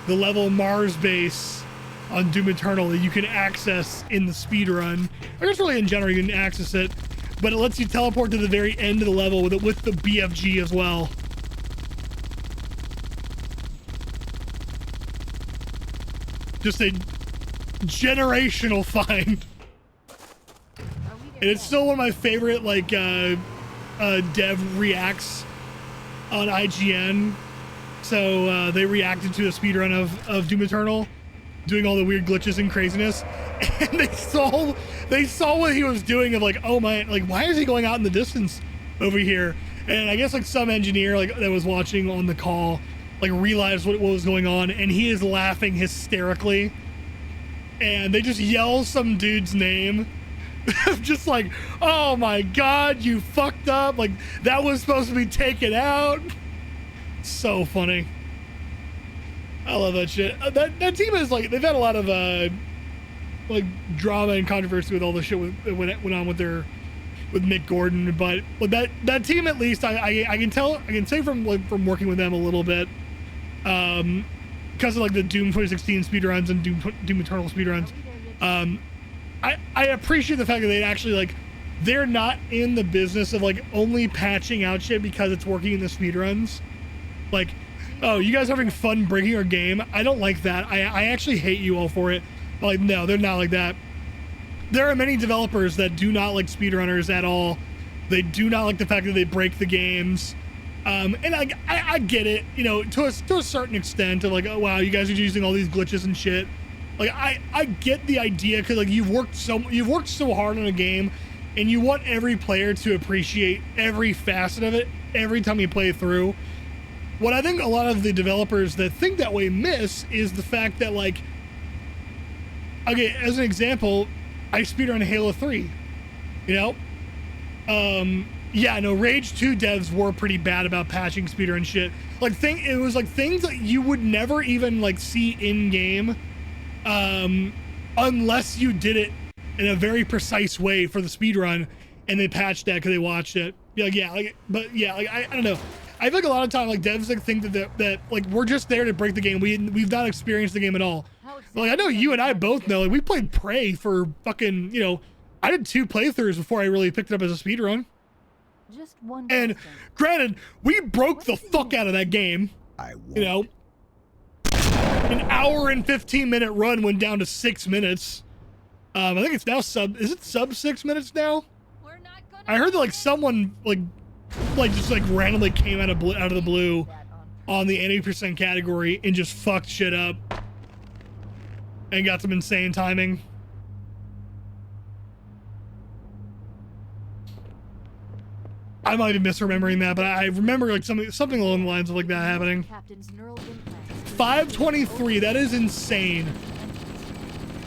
Speaker 1: the level Mars base on Doom Eternal that you can access in the speedrun. I guess really in general you can access it, but it lets you teleport to the very end of the level with the BFG as well. Just a generational find. And it's still one of my favorite, like, dev reacts on IGN. So they reacted to the speedrun of Doom Eternal, doing all the weird glitches and craziness, and they saw what he was doing of like, oh my, like, why is he going out in the distance over here? And I guess like some engineer like that was watching on the call like realized what was going on, and he is laughing hysterically, and they just yell some dude's name. Just like, oh my god, you fucked up, like that was supposed to be taken out. So funny. I love that shit. That team is like, they've had a lot of like drama and controversy with all the shit that went on with Mick Gordon, but that team, at least I can say from working with them a little bit, because of like the Doom 2016 speedruns and Doom Eternal speedruns, I appreciate the fact that they actually like, they're not in the business of like only patching out shit because it's working in the speedruns. Like, oh, you guys are having fun breaking our game? I don't like that. I actually hate you all for it. Like, no, they're not like that. There are many developers that do not like speedrunners at all. They do not like the fact that they break the games. And I get it, you know, to a certain extent of like, oh wow, you guys are using all these glitches and shit. Like, I get the idea, because like you've worked so hard on a game, and you want every player to appreciate every facet of it every time you play through. What I think a lot of the developers that think that way miss is the fact that, like, okay, as an example, I speedrun Halo 3, you know? Yeah, no, Rage 2 devs were pretty bad about patching speedrun shit. Like, it was like things that you would never even like see in game, unless you did it in a very precise way for the speedrun, and they patched that because they watched it. Like, yeah, like, but yeah, like I don't know. I feel like a lot of time, like devs like think that like we're just there to break the game. We've not experienced the game at all. Like, I know you and I both know, like, we played Prey for fucking, you know, I did 2 playthroughs before I really picked it up as a speedrun.
Speaker 4: Just one
Speaker 1: And
Speaker 4: question.
Speaker 1: granted, we broke the fuck out of that game.
Speaker 9: I won't.
Speaker 1: You know, an hour and 15-minute run went down to 6 minutes. I think it's now is it sub 6 minutes now?
Speaker 4: We're not gonna
Speaker 1: I heard that like someone like just like randomly came out of the blue on the 80% category and just fucked shit up and got some insane timing. I might be misremembering that, but I remember like something along the lines of like that happening.
Speaker 4: Captain's neural implants.
Speaker 1: 523, that is insane.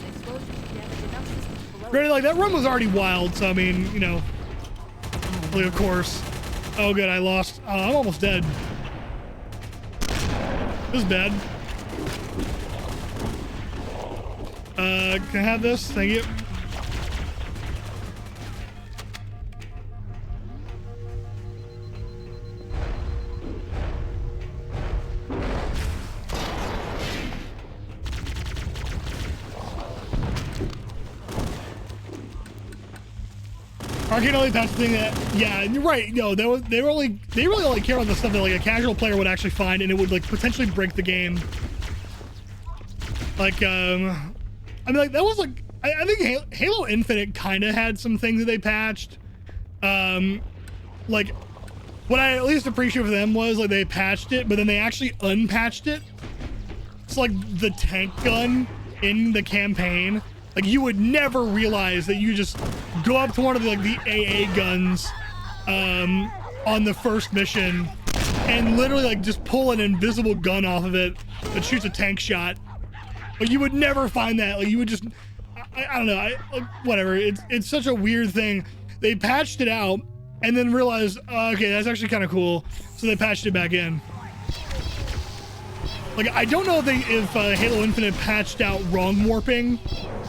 Speaker 4: Exposure to damage enough systems below.
Speaker 1: Granted, like that run was already wild, so I mean, you know, like of course. Oh good, I lost. I'm almost dead. This is bad. Can I have this? Thank you. Arcade only patched the thing that, yeah, and you're right. No, they really only care about the stuff that like a casual player would actually find, and it would like potentially break the game. Like, I mean, like that was like, I think Halo Infinite kind of had some things that they patched. Like, what I at least appreciate for them was like they patched it, but then they actually unpatched it. It's like the tank gun in the campaign. Like you would never realize that you just go up to one of the, like the AA guns on the first mission and literally like just pull an invisible gun off of it that shoots a tank shot. But you would never find that. Like you would just, I don't know, like, whatever. It's such a weird thing. They patched it out and then realized, okay, that's actually kind of cool. So they patched it back in. Like I don't know if Halo Infinite patched out wrong warping,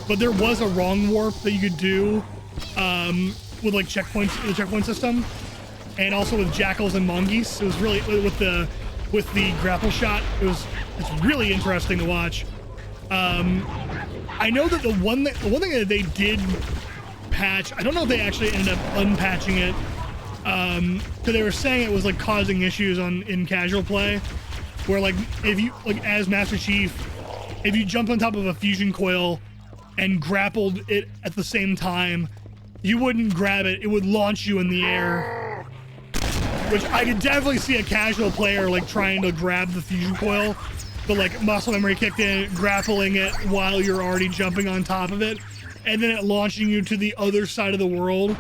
Speaker 1: but there was a wrong warp that you could do with like checkpoints, the checkpoint system, and also with jackals and mongoose. It was really with the grapple shot. It's really interesting to watch. I know that the one thing that they did patch, I don't know if they actually ended up unpatching it, because they were saying it was like causing issues in casual play, where like if you like as Master Chief, if you jumped on top of a fusion coil and grappled it at the same time, you wouldn't grab it, it would launch you in the air. Which I could definitely see a casual player like trying to grab the fusion coil, but like muscle memory kicked in, grappling it while you're already jumping on top of it, and then it launching you to the other side of the world.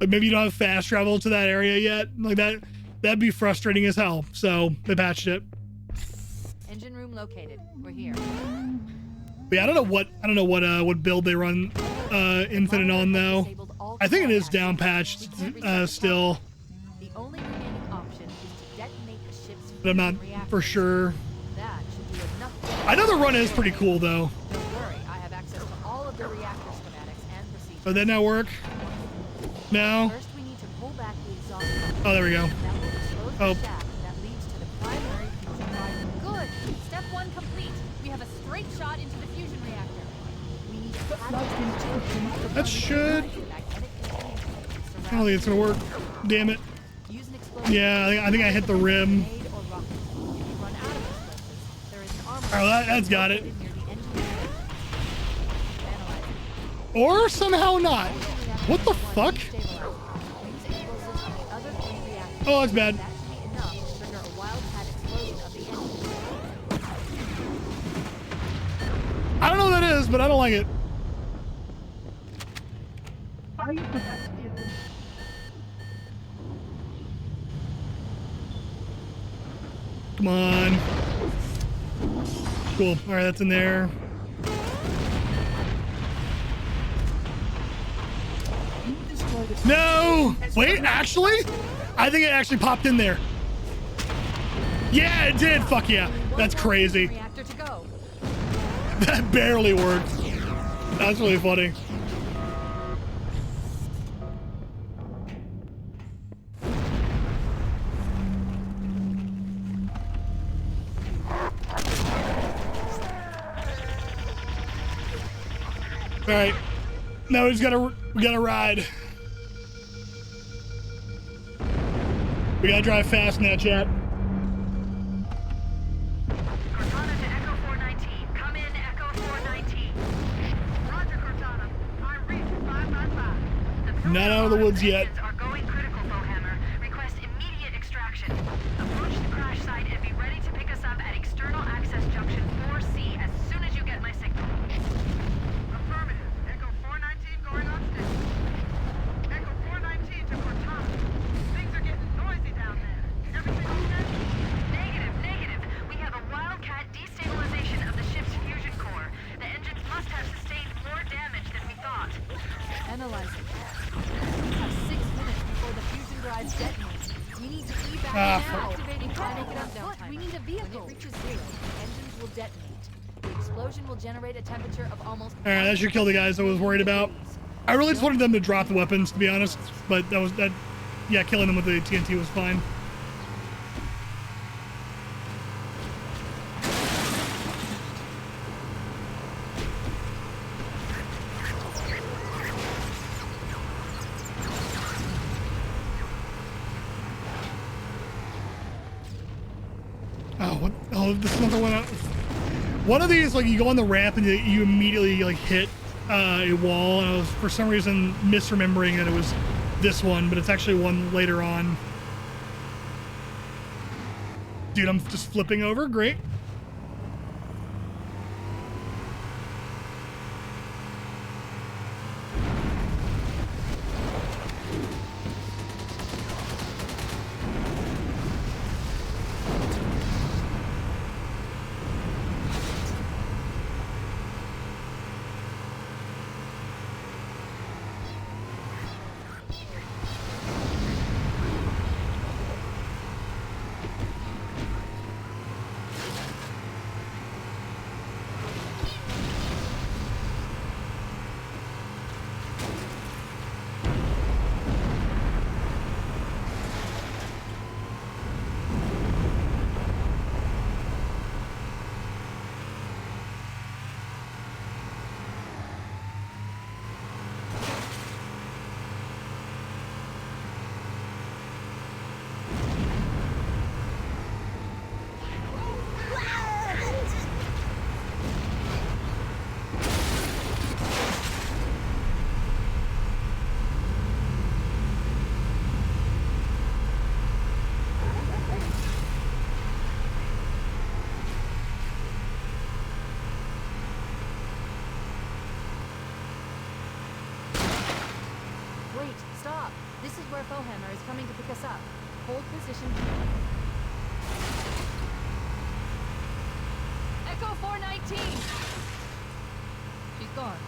Speaker 1: Like maybe you don't have fast travel to that area yet, like that'd be frustrating as hell. So they patched it.
Speaker 4: Engine room located. We're here.
Speaker 1: But yeah, I don't know what build they run Infinite on though. I think it is down patched still,
Speaker 4: The only remaining option is to detonate the ship's
Speaker 1: but I'm not
Speaker 4: reactor.
Speaker 1: for sure.
Speaker 4: That should be enough.
Speaker 1: I know the run is pretty cool though.
Speaker 4: Don't worry, I have access to all of the reactor schematics and procedures.
Speaker 1: But that not work? No.
Speaker 4: First, we need to pull back the exhaust pump.
Speaker 1: Oh, there we go.
Speaker 4: That will expose
Speaker 1: Oh.
Speaker 4: the shaft that leads to the primary fusion drive. Good. Step 1 complete. We have a straight shot into the fusion reactor. We need to add
Speaker 1: That should. I don't think it's gonna work. Damn it.
Speaker 4: Use an explosion.
Speaker 1: Yeah, I think I hit the rim.
Speaker 4: Grenade or rocket. If you run out of explosives, there is an armor
Speaker 1: Oh, that's got it.
Speaker 4: near the engine bay. Analyze it.
Speaker 1: Or somehow not. What the fuck?
Speaker 4: Use explosives on the other 3 reactors.
Speaker 1: Oh, that's bad.
Speaker 4: That should be enough to trigger a wildcat explosion of the engine.
Speaker 1: I don't know what that is, but I don't like it.
Speaker 7: Are you perhaps ill?
Speaker 1: Come on. Cool. All right, that's in there.
Speaker 7: You destroyed a
Speaker 1: No! Wait, actually? I think it actually popped in there. Yeah, it did. Fuck yeah. That's crazy.
Speaker 4: Reactor to go.
Speaker 1: That barely worked. That's really funny. All right. Now we gotta ride. We gotta drive fast now, chat.
Speaker 5: Cortana to Echo 419. Come in, Echo 419. Roger, Cortana. I reach 555. The
Speaker 1: Not out of the woods yet.
Speaker 5: engines are going critical, Bowhammer. Request immediate extraction. Approach the crash site and be ready to pick us up at external access junction 4C as soon as you get my signal. Affirmative. Echo 419 going on station. Echo 419 to Cortana. Things are getting noisy down there. Everything okay? Negative. We have a wildcat destabilization of the ship's fusion core. The engines must have sustained more damage than we thought.
Speaker 4: Analyzing. We have 6 minutes before the fusion drives detonate. We need to evac now. Activating panic countdown timer. We need a vehicle. When it reaches 0, the engines will detonate. The explosion will generate a temperature of almost.
Speaker 1: All right, that should kill the guys I was worried about. I really just wanted them to drop the weapons, to be honest. But yeah, killing them with the TNT was fine. Oh, this is another one. One of these, like, you go on the ramp and you immediately, like, hit a wall. And I was, for some reason, misremembering that it was this one, but it's actually one later on. Dude, I'm just flipping over. Great.
Speaker 4: Where Bowhammer is coming to pick us up. Hold position here. Echo 419! She's gone.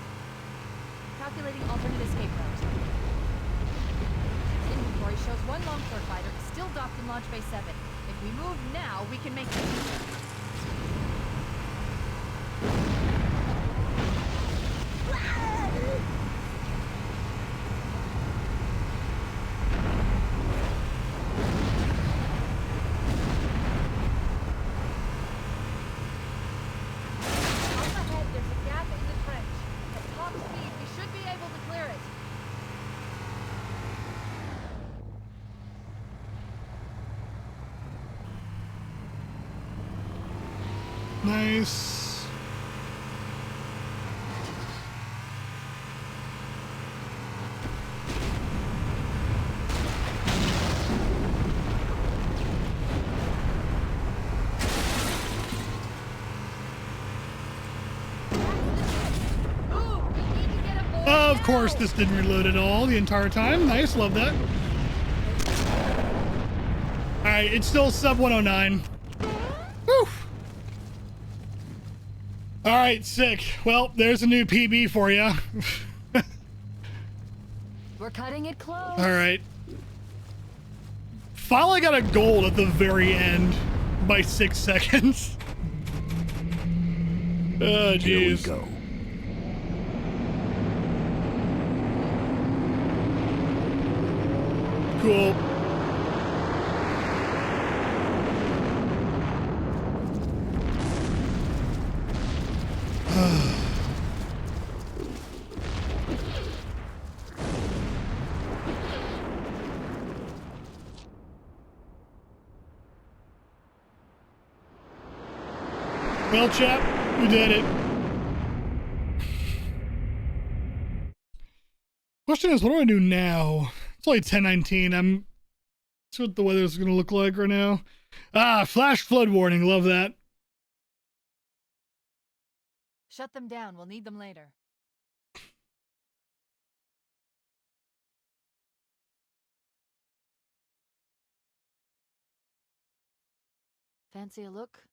Speaker 4: Calculating alternate escape route. Inventory shows one Longshore fighter is still docked in Launch Bay 7. If we move now, we can make it.
Speaker 1: Nice. Of course, this didn't reload at all the entire time. Nice, love that. All right, it's still sub 109. Woo! All right, sick. Well, there's a new PB for you.
Speaker 4: We're cutting it close.
Speaker 1: All right. Finally got a gold at the very end by 6 seconds. Oh, jeez.
Speaker 9: Here we go.
Speaker 1: Cool. Well, chap, we did it. Question is, what do I do now? It's only 10:19. I'm. That's what the weather's gonna look like right now. Ah, flash flood warning. Love that.
Speaker 4: Shut them down. We'll need them later. Fancy a look?